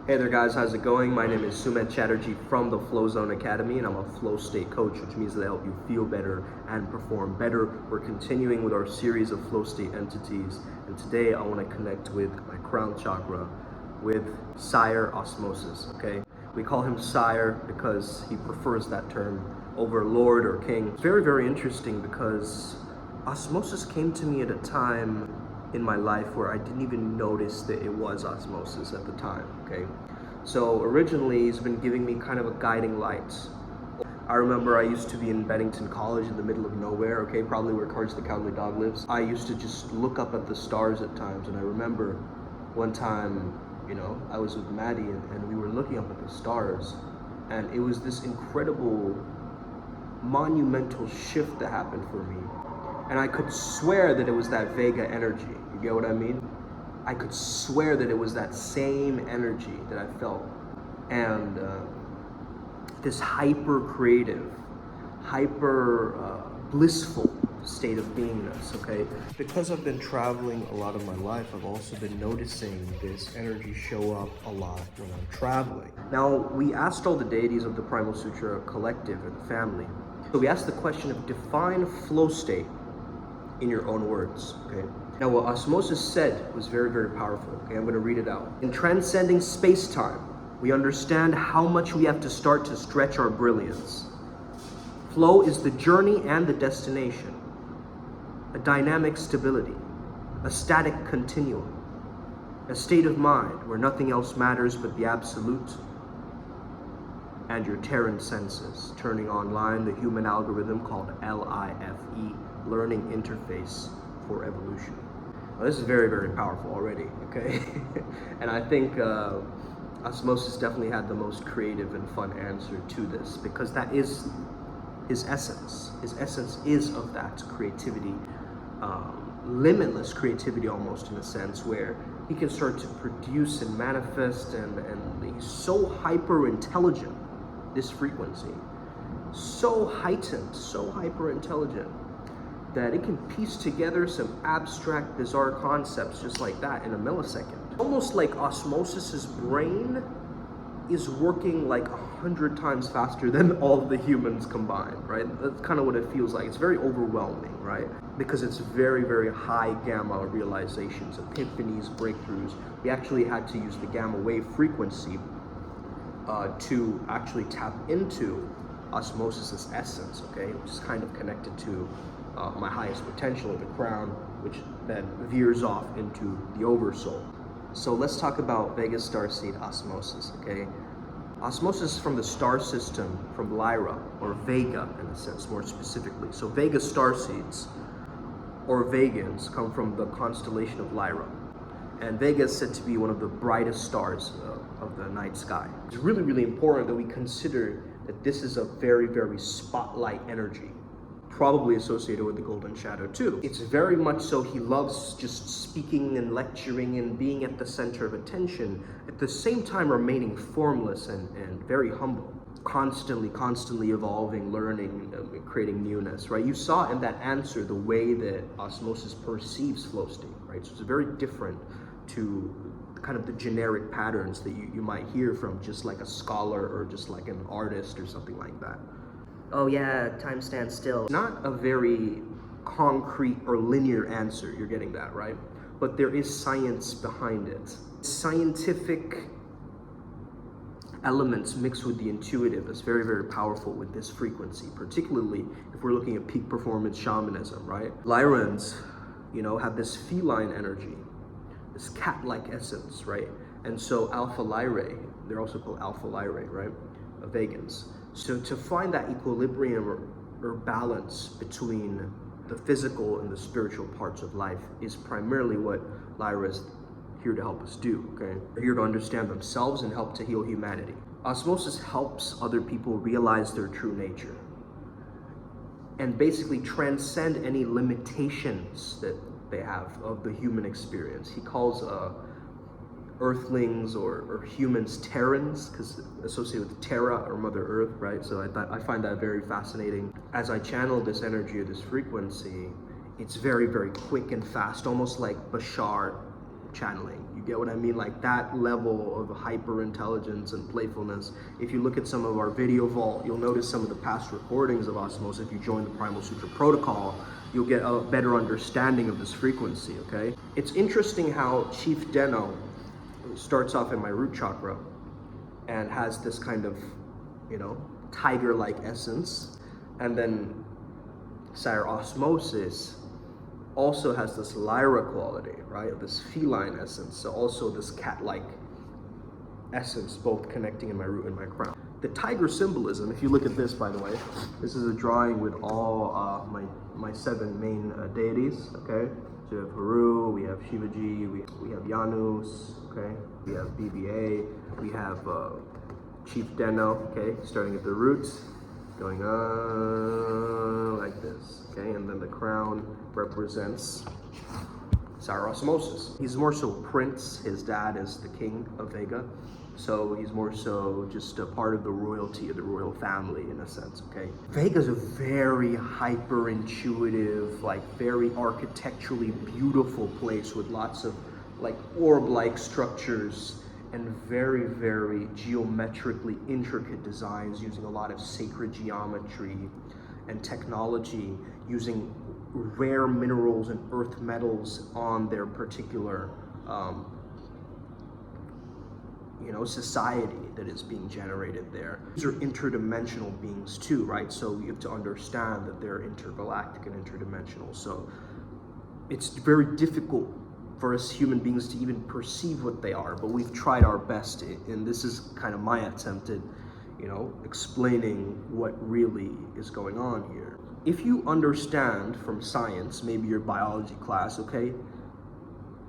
Hey there guys, how's it going? My name is Sumit Chatterjee from the Flow Zone Academy, and I'm a flow state coach, which means that I help you feel better and perform better. We're continuing with our series of flow state entities, and today I want to connect with my crown chakra with Sire Osmosis, okay? We call him Sire because he prefers that term over Lord or King. It's very, very interesting because Osmosis came to me at a time in my life where I didn't even notice that it was Osmosis at the time, okay? So originally he's been giving me kind of a guiding light. I remember I used to be in Bennington College in the middle of nowhere, okay, probably where Courage the Cowardly Dog lives. I used to just look up at the stars at times, and I remember one time, you know, I was with Maddie and we were looking up at the stars, and it was this incredible, monumental shift that happened for me. And I could swear that it was that Vega energy. You get what I mean? I could swear that it was that same energy that I felt. And this hyper creative, hyper blissful state of beingness, okay? Because I've been traveling a lot of my life, I've also been noticing this energy show up a lot when I'm traveling. Now, we asked all the deities of the Primal Sutra collective or the family. So we asked the question of define flow state in your own words, okay? Now what Osmosis said was very, very powerful, okay? I'm gonna read it out. In transcending space-time, we understand how much we have to start to stretch our brilliance. Flow is the journey and the destination, a dynamic stability, a static continuum, a state of mind where nothing else matters but the absolute and your Terran senses, turning online the human algorithm called LIFE, Learning Interface for Evolution. Now, this is very, very powerful already, okay? And I think Osmosis definitely had the most creative and fun answer to this, because that is his essence. His essence is of that creativity, limitless creativity almost, in a sense, where he can start to produce and manifest, and he's so hyper intelligent, this frequency, so heightened, so hyper intelligent, that it can piece together some abstract, bizarre concepts just like that in a millisecond. Almost like Osmosis's brain is working like 100 times faster than all the humans combined, right? That's kind of what it feels like. It's very overwhelming, right? Because it's very, very high gamma realizations, epiphanies, breakthroughs. We actually had to use the gamma wave frequency to actually tap into Osmosis's essence, okay? Which is kind of connected to my highest potential of the crown, which then veers off into the oversoul. So let's talk about Vega Starseed Osmosis, okay? Osmosis is from the star system, from Lyra, or Vega in a sense, more specifically. So Vega Starseeds, or Vegans, come from the constellation of Lyra. And Vega is said to be one of the brightest stars of the night sky. It's really, really important that we consider that this is a very, very spotlight energy, probably associated with the golden shadow too. It's very much so he loves just speaking and lecturing and being at the center of attention, at the same time remaining formless and very humble, constantly evolving, learning, creating newness, right? You saw in that answer the way that Osmosis perceives flow state, right? So it's very different to kind of the generic patterns that you might hear from just like a scholar or just like an artist or something like that. Oh yeah, time stands still. Not a very concrete or linear answer, you're getting that, right? But there is science behind it. Scientific elements mixed with the intuitive is very, very powerful with this frequency, particularly if we're looking at peak performance shamanism, right? Lyrans, you know, have this feline energy, this cat-like essence, right? And so Alpha Lyrae, they're also called Alpha Lyrae, right? Vegans. So to find that equilibrium or balance between the physical and the spiritual parts of life is primarily what Lyra is here to help us do, okay? They're here to understand themselves and help to heal humanity. Osmosis helps other people realize their true nature and basically transcend any limitations that they have of the human experience. He calls earthlings or humans Terrans, because associated with Terra or Mother Earth, right? So I find that very fascinating. As I channel this energy or this frequency, it's very, very quick and fast, almost like Bashar channeling. You get what I mean? Like that level of hyper intelligence and playfulness. If you look at some of our video vault, you'll notice some of the past recordings of Osmosis. If you join the Primal Sutra protocol, you'll get a better understanding of this frequency, okay? It's interesting how Chief Deno starts off in my root chakra and has this kind of, you know, tiger-like essence, and then Sire Osmosis also has this lyra quality, right? This feline essence, so also this cat-like essence, both connecting in my root and my crown. The tiger symbolism, if you look at this, by the way, this is a drawing with all my 7 main deities, okay? So we have Haru, we have Shivaji, we have Janus, okay? We have BBA, we have Chief Deno, okay? Starting at the roots, going on like this, okay? And then the crown represents Sire Osmosis. He's more so prince. His dad is the king of Vega. So he's more so just a part of the royalty of the royal family in a sense, okay? Vega's a very hyper intuitive, like very architecturally beautiful place with lots of like orb-like structures and very, very geometrically intricate designs using a lot of sacred geometry and technology, using rare minerals and earth metals on their particular you know, society that is being generated there. These are interdimensional beings too, right? So you have to understand that they're intergalactic and interdimensional. So it's very difficult for us human beings to even perceive what they are, but we've tried our best, and this is kind of my attempt at, you know, explaining what really is going on here. If you understand from science, maybe your biology class, okay,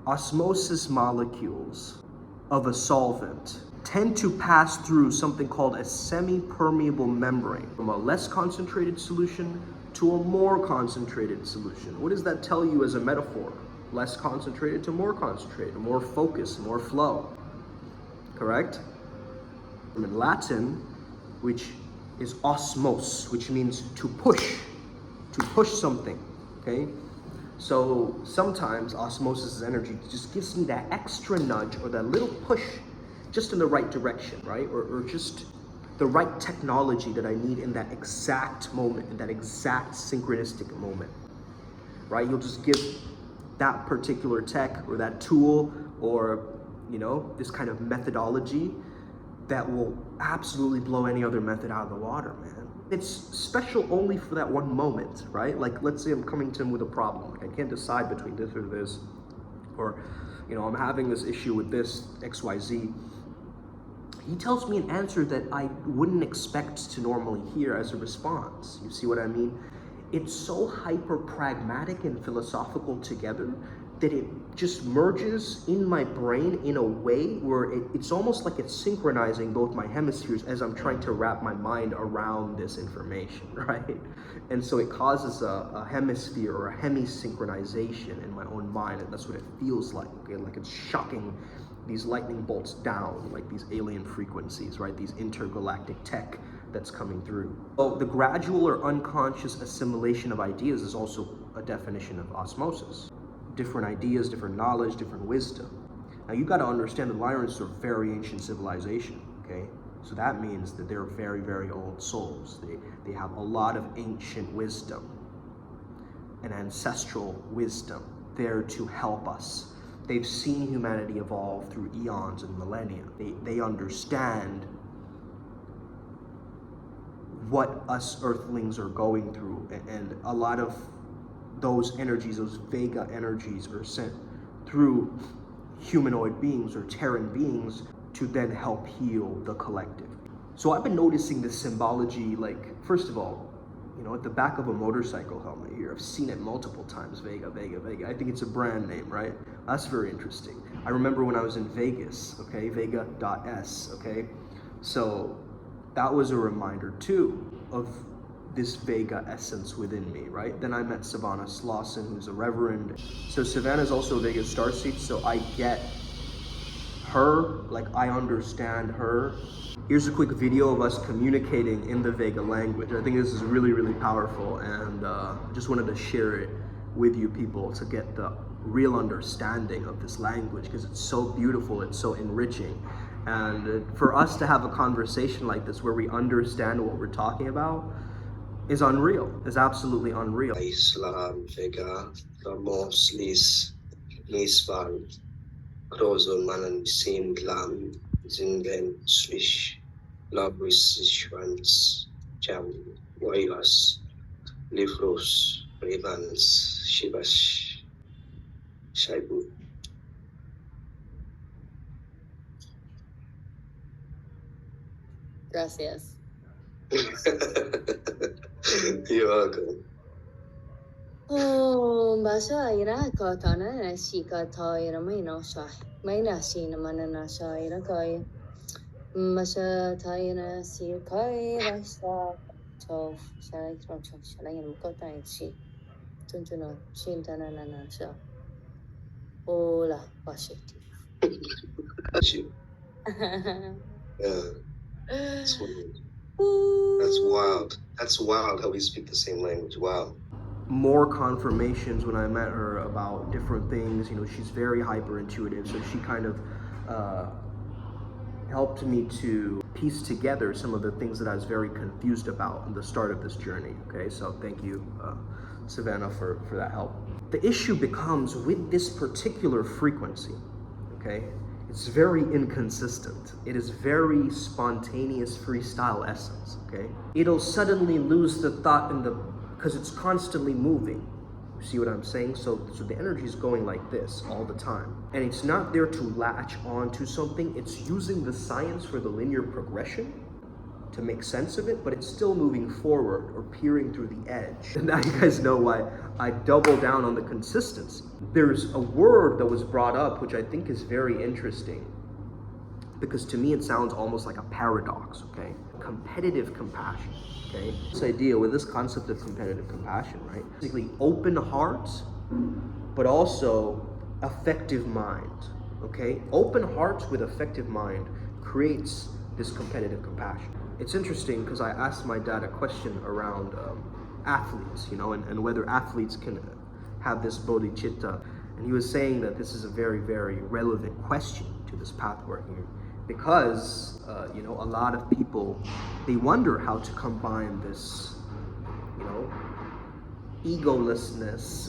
osmosis molecules of a solvent tend to pass through something called a semi-permeable membrane, from a less concentrated solution to a more concentrated solution. What does that tell you as a metaphor? Less concentrated to more concentrated, more focus, more flow, correct? In Latin, which is osmos, which means to push something, okay? So sometimes osmosis energy just gives me that extra nudge or that little push just in the right direction, right? Or just the right technology that I need in that exact moment, in that exact synchronistic moment, right? You'll just give that particular tech or that tool or, you know, this kind of methodology that will absolutely blow any other method out of the water, man. It's special only for that one moment, right? Like, let's say I'm coming to him with a problem. Like, I can't decide between this or this, or, you know, I'm having this issue with this XYZ. He tells me an answer that I wouldn't expect to normally hear as a response. You see what I mean? It's so hyper pragmatic and philosophical together that it just merges in my brain in a way where it's almost like it's synchronizing both my hemispheres as I'm trying to wrap my mind around this information, right? And so it causes a hemisphere or a hemisynchronization in my own mind, and that's what it feels like, okay? Like it's shocking these lightning bolts down, like these alien frequencies, right? These intergalactic tech that's coming through. So the gradual or unconscious assimilation of ideas is also a definition of osmosis. Different ideas, different knowledge, different wisdom. Now you got to understand the Lyrans are very ancient civilization, okay? So that means that they're very, very old souls. They have a lot of ancient wisdom and ancestral wisdom there to help us. They've seen humanity evolve through eons and millennia. They understand what us earthlings are going through, and a lot of those energies, those Vega energies, are sent through humanoid beings or Terran beings to then help heal the collective. So I've been noticing this symbology, like, first of all, you know, at the back of a motorcycle helmet here. I've seen it multiple times, Vega, Vega, Vega. I think it's a brand name, right? That's very interesting. I remember when I was in Vegas, okay, Vega.s, okay? So that was a reminder too of this Vega essence within me, right? Then I met Savannah Slauson, who's a reverend. So Savannah's also a Vega Starseed, so I get her, like I understand her. Here's a quick video of us communicating in the Vega language. I think this is really, really powerful, and just wanted to share it with you people to get the real understanding of this language because it's so beautiful, it's so enriching. And for us to have a conversation like this where we understand what we're talking about is unreal, is absolutely unreal. Islam, Vega, Ramos, Lis, Nisvan, Crozon, Manan, Sim, Glam, Zingen, Swish, Labris, Schwanz, Jam, Wailas, Lifros, Revans, Shivash, Shaibu. Gracias. You're welcome. Oh, basa ira ka tana na si ka ta ira mai no sa. Mai na si na mana na sa ira ka. Masa ta ira si ka ira sa. So, sa ira ko ta si. Tuntuno sin tana na sa. Hola, pasiti. Yeah. That's weird. That's wild. That's wild how we speak the same language. Wow. More confirmations when I met her about different things. You know, she's very hyper intuitive, so she kind of helped me to piece together some of the things that I was very confused about in the start of this journey. Okay, so thank you, Savannah, for that help. The issue becomes with this particular frequency, okay, it's very inconsistent. It is very spontaneous freestyle essence, okay? It'll suddenly lose the thought in the, because it's constantly moving. You see what I'm saying? So the energy is going like this all the time. And it's not there to latch onto something. It's using the science for the linear progression to make sense of it, but it's still moving forward or peering through the edge. And now you guys know why I double down on the consistency. There's a word that was brought up, which I think is very interesting, because to me it sounds almost like a paradox, okay? Competitive compassion, okay? This idea with this concept of competitive compassion, right? Basically open heart, but also effective mind, okay? Open heart with effective mind creates this competitive compassion. It's interesting because I asked my dad a question around athletes, you know, and whether athletes can have this bodhicitta. And he was saying that this is a very, very relevant question to this path we're here. Because, you know, a lot of people, they wonder how to combine this, you know, egolessness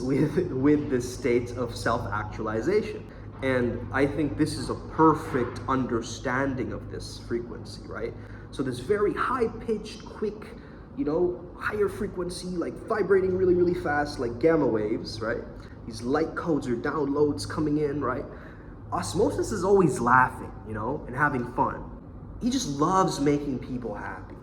with this state of self-actualization. And I think this is a perfect understanding of this frequency, right? So this very high-pitched, quick, you know, higher frequency, like vibrating really, really fast, like gamma waves, right? These light codes or downloads coming in, right? Osmosis is always laughing, you know, and having fun. He just loves making people happy.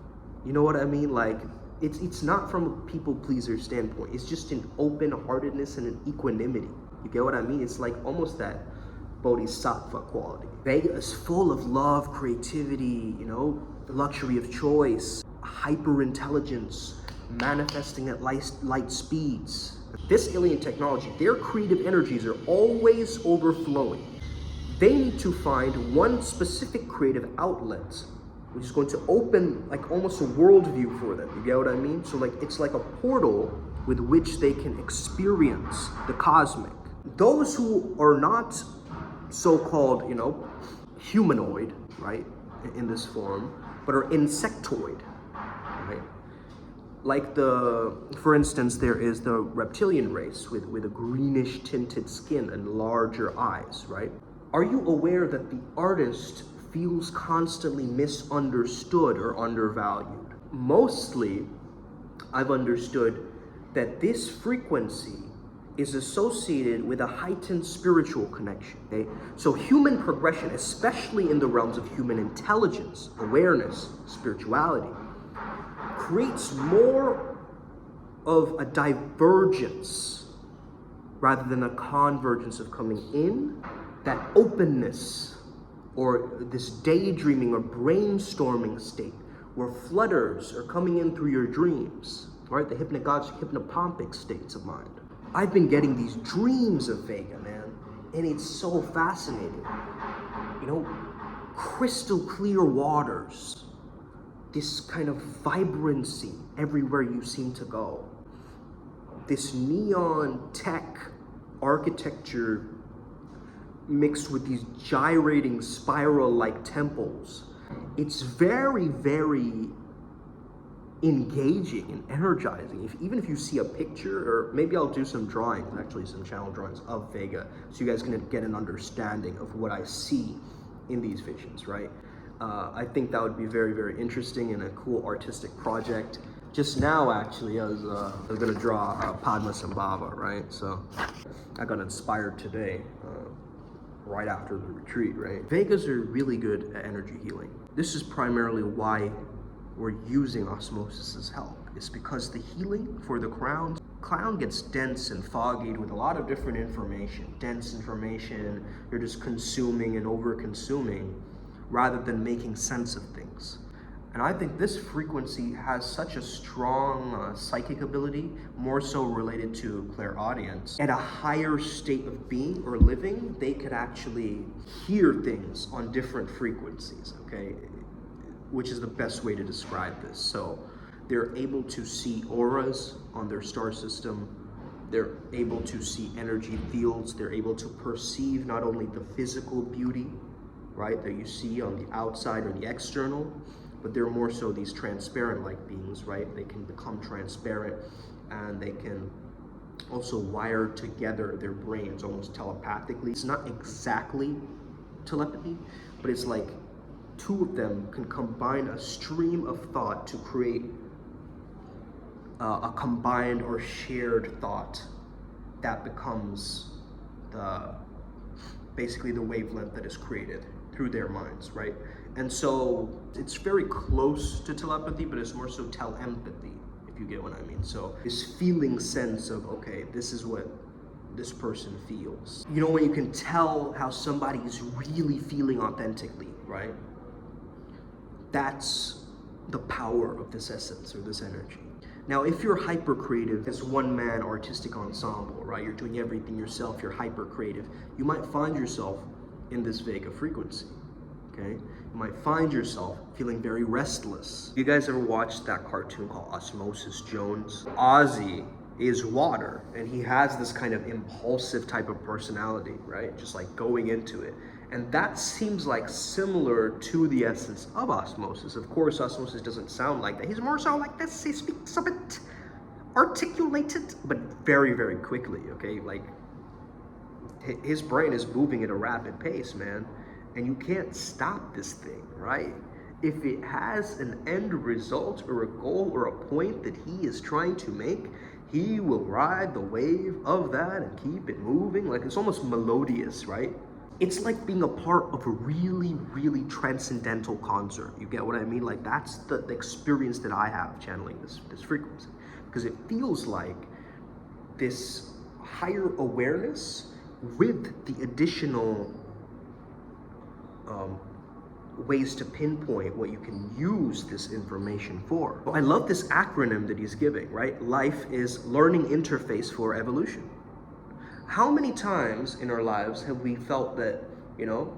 You know what I mean? Like, it's not from a people pleaser standpoint. It's just an open-heartedness and an equanimity. You get what I mean? It's like almost that bodhisattva quality. Vega is full of love, creativity, you know, the luxury of choice, hyper-intelligence, manifesting at light speeds. This alien technology, their creative energies are always overflowing. They need to find one specific creative outlet, which is going to open like almost a worldview for them. You get what I mean? So like it's like a portal with which they can experience the cosmic. Those who are not so-called, you know, humanoid, right, in this form, but are insectoid, right? Like for instance, there is the reptilian race with a greenish tinted skin and larger eyes, right? Are you aware that the artist feels constantly misunderstood or undervalued? Mostly, I've understood that this frequency is associated with a heightened spiritual connection, okay? So human progression, especially in the realms of human intelligence, awareness, spirituality, creates more of a divergence rather than a convergence of coming in. That openness or this daydreaming or brainstorming state where flutters are coming in through your dreams, right? The hypnopompic states of mind. I've been getting these dreams of Vega, man, and it's so fascinating. You know, crystal clear waters, this kind of vibrancy everywhere you seem to go, this neon tech architecture mixed with these gyrating spiral-like temples. It's very, very engaging and energizing. Even if you see a picture, or maybe I'll do some drawings, actually some channel drawings of Vega, so you guys can get an understanding of what I see in these visions, right? I think that would be very, very interesting and a cool artistic project. Just now, actually, I was gonna draw Padmasambhava, right? So I got inspired today, right after the retreat, right? Vegas are really good at energy healing. This is primarily why we're using Osmosis's help. It's because the healing for the crown gets dense and foggy with a lot of different information. Dense information, you're just consuming and over-consuming rather than making sense of things. And I think this frequency has such a strong psychic ability, more so related to clairaudience. At a higher state of being or living, they could actually hear things on different frequencies, okay? Which is the best way to describe this. So they're able to see auras on their star system. They're able to see energy fields. They're able to perceive not only the physical beauty, right, that you see on the outside or the external, but they're more so these transparent-like beings, right? They can become transparent, and they can also wire together their brains almost telepathically. It's not exactly telepathy, but it's like two of them can combine a stream of thought to create a combined or shared thought that becomes basically the wavelength that is created through their minds, right? And so it's very close to telepathy, but it's more so telepathy, if you get what I mean. So this feeling sense of, okay, this is what this person feels. You know, when you can tell how somebody is really feeling authentically, right? That's the power of this essence or this energy. Now, if you're hyper creative, this one-man artistic ensemble, right? You're doing everything yourself, you're hyper creative. You might find yourself in this Vega frequency, okay? You might find yourself feeling very restless. You guys ever watched that cartoon called Osmosis Jones? Ozzy is water, and he has this kind of impulsive type of personality, right? Just like going into it. And that seems like similar to the essence of Osmosis. Of course, Osmosis doesn't sound like that. He's more so like this. He speaks a bit articulated, but very, very quickly, okay? Like, his brain is moving at a rapid pace, man. And you can't stop this thing, right? If it has an end result or a goal or a point that he is trying to make, he will ride the wave of that and keep it moving. Like, it's almost melodious, right? It's like being a part of a really, really transcendental concert. You get what I mean? Like, that's the experience that I have channeling this frequency. Because it feels like this higher awareness with the additional ways to pinpoint what you can use this information for. I love this acronym that he's giving, right? Life is learning interface for evolution. How many times in our lives have we felt that, you know,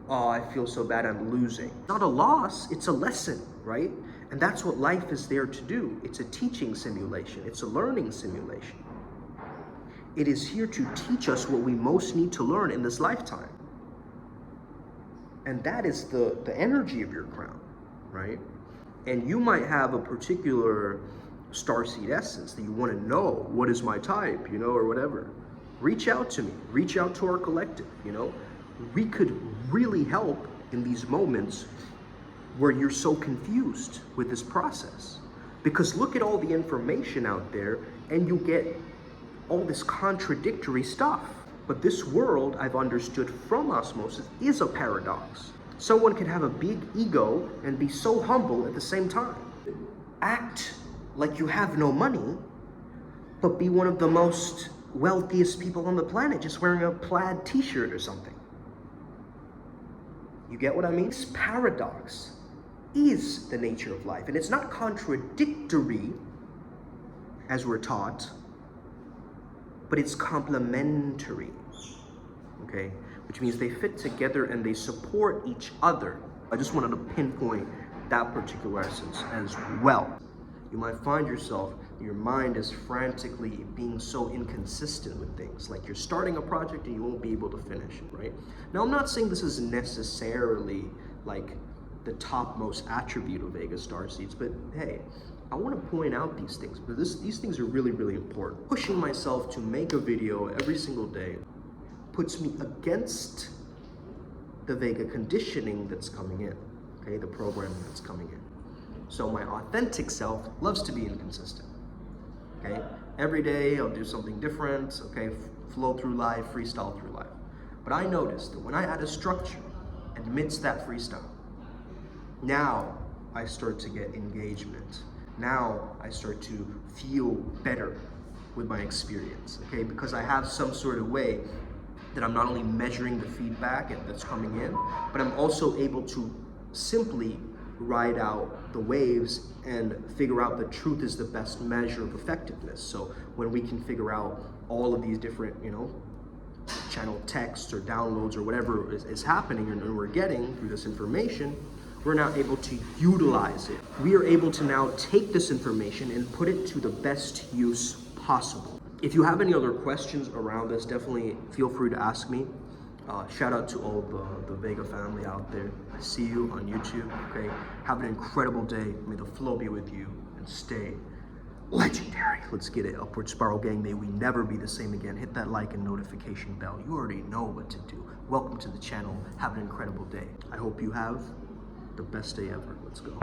oh, I feel so bad, I'm losing. Not a loss, it's a lesson, right? And that's what life is there to do. It's a teaching simulation. It's a learning simulation. It is here to teach us what we most need to learn in this lifetime. And that is the energy of your crown, right? And you might have a particular starseed essence that you want to know, what is my type, you know, or whatever. Reach out to me, reach out to our collective, you know. We could really help in these moments where you're so confused with this process. Because look at all the information out there and you get all this contradictory stuff. But this world, I've understood from Osmosis, is a paradox. Someone can have a big ego and be so humble at the same time. Act like you have no money, but be one of the most wealthiest people on the planet, just wearing a plaid t-shirt or something. You get what I mean? This paradox is the nature of life, and it's not contradictory, as we're taught, but it's complementary, okay? Which means they fit together and they support each other. I just wanted to pinpoint that particular essence as well. You might find yourself, your mind is frantically being so inconsistent with things. Like you're starting a project and you won't be able to finish it, right? Now, I'm not saying this is necessarily like the topmost attribute of Vega Starseeds, but hey, I want to point out these things, because these things are really, really important. Pushing myself to make a video every single day puts me against the Vega conditioning that's coming in, okay, the programming that's coming in. So my authentic self loves to be inconsistent, okay? Every day I'll do something different, okay, flow through life, freestyle through life. But I noticed that when I add a structure amidst that freestyle, now I start to get engagement. Now I start to feel better with my experience, okay? Because I have some sort of way that I'm not only measuring the feedback that's coming in, but I'm also able to simply ride out the waves and figure out the truth is the best measure of effectiveness. So when we can figure out all of these different, channel texts or downloads or whatever is happening and we're getting through this information, we're now able to utilize it. We are able to now take this information and put it to the best use possible. If you have any other questions around this, definitely feel free to ask me. Shout out to all the Vega family out there. I see you on YouTube, okay? Have an incredible day. May the flow be with you and stay legendary. Let's get it. Upward Spiral Gang, may we never be the same again. Hit that like and notification bell. You already know what to do. Welcome to the channel. Have an incredible day. I hope you have the best day ever. Let's go.